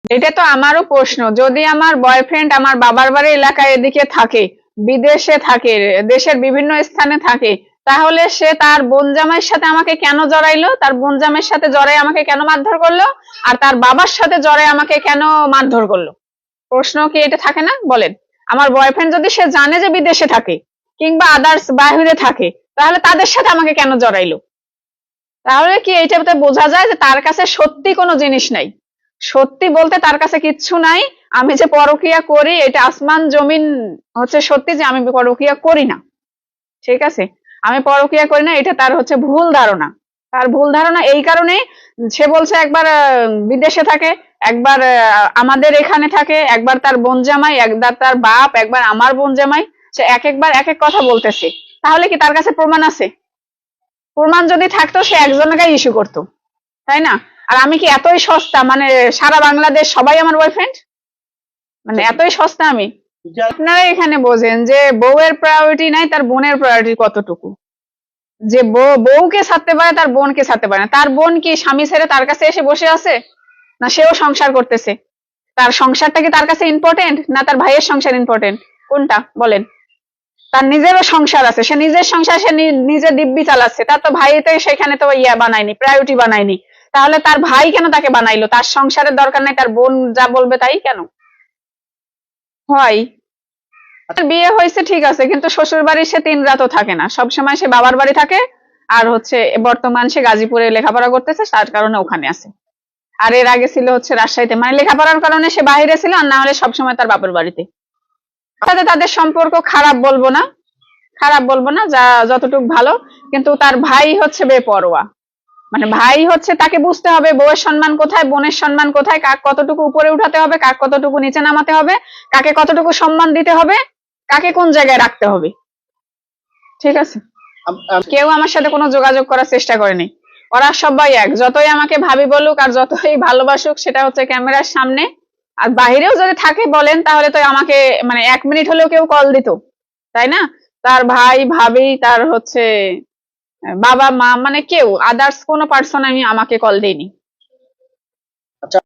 এটা তো আমারও প্রশ্ন, যদি আমার বয়ফ্রেন্ড আমার বাবার বাড়ি এলাকায় এদিকে থাকে, বিদেশে থাকে, দেশের বিভিন্ন স্থানে থাকে, তাহলে সে তার বোন জামাইয়ের সাথে আমাকে কেন জড়াইলো, তার বোন জামাইয়ের সাথে জড়াই আমাকে কেন মারধর করলো, আর তার বাবার সাথে জড়াই আমাকে কেন মারধর করলো? প্রশ্ন কি এটা থাকে না? বলেন। আমার বয়ফ্রেন্ড যদি সে জানে যে বিদেশে থাকে কিংবা আদার্স বাহিরে থাকে, তাহলে তাদের সাথে আমাকে কেন জড়াইলো? তাহলে কি এইটাতে বোঝা যায় যে তার কাছে সত্যি কোনো জিনিস নাই, সত্যি বলতে তার কাছে কিচ্ছু নাই। আমি যে পরকিয়া করি এটা আসমান জমিন হচ্ছে সত্যি, যে আমি পরকিয়া করি না। ঠিক আছে, আমি পরকিয়া করি না, এটা তার হচ্ছে ভুল ধারণা। তার ভুল ধারণা এই কারণে, সে বলছে একবার বিদেশে থাকে, একবার আমাদের এখানে থাকে, একবার তার বোন জামাই, একবার তার বাপ, একবার আমার বোন জামাই, সে এক একবার এক এক কথা বলতেছে। তাহলে কি তার কাছে প্রমাণ আছে? প্রমাণ যদি থাকতো সে একজনকে ইস্যু করতো, তাই না? আর আমি কি এতই সস্তা, মানে সারা বাংলাদেশ সবাই আমার বয়ফ্রেন্ড, মানে এতই সস্তা আমি? আপনারা এখানে বোঝেন যে বউয়ের প্রায়োরিটি নাই, তার বোনের প্রায়োরিটি কতটুকু। যে বউকে ছাড়তে পারে, তার বোনকে ছাড়তে পারে না। তার বোন কি স্বামী ছেড়ে তার কাছে এসে বসে আছে? না সেও সংসার করতেছে? তার সংসারটা কি তার কাছে ইম্পর্টেন্ট, না তার ভাইয়ের সংসার ইম্পর্টেন্ট? কোনটা বলেন? তার নিজেরও সংসার আছে, সে নিজের সংসার সে নিজে দিব্যি চালাচ্ছে, তার তো ভাই তো সেখানে তো বানায়নি, প্রায়োরিটি বানায়নি। তাহলে তার ভাই কেন তাকে বানাইলো? তার সংসারের দরকার নাই, তার বোন যা বলবে তাই কেন হয়? তার বিয়ে হয়েছে ঠিক আছে, কিন্তু শ্বশুর বাড়ি সে 3 রাতও থাকে না, সবসময় সে বাবার বাড়ি থাকে। আর হচ্ছে বর্তমান সে গাজীপুরে লেখাপড়া করতেছে, তার কারণে ওখানে আছে। আর এর আগে ছিল হচ্ছে রাজশাহীতে, মানে লেখাপড়ার কারণে সে বাইরে ছিল, আর না হলে সবসময় তার বাপের বাড়িতে। তাতে তাদের সম্পর্ক খারাপ বলবো না, খারাপ বলবো না, যা যতটুকু ভালো। কিন্তু তার ভাই হচ্ছে বেপরোয়া, মানে ভাই হচ্ছে তাকে বুঝতে হবে বউয়ের সম্মান কোথায়, বোনের সম্মান কোথায়, কাক কতটুকু উপরে উঠাতে হবে, কাক কতটুকু নিচে নামাতে হবে, কাকে কতটুকু সম্মান দিতে হবে, কাকে কোন জায়গায় রাখতে হবে। ঠিক আছে, কেউ আমার সাথে কোনো যোগাযোগ করার চেষ্টা করেনি। ওরা সবাই এক, যতই আমাকে ভাবি বলুক আর যতই ভালোবাসুক, সেটা হচ্ছে ক্যামেরার সামনে। আর বাহিরেও যদি থাকে বলেন, তাহলে তো আমাকে মানে 1 মিনিট হলেও কেউ কল দিত, তাই না? তার ভাই ভাবি, তার হচ্ছে বাবা মা, মানে কেউ আদার্স কোনো পার্সন আমি আমাকে কল দেয়নি।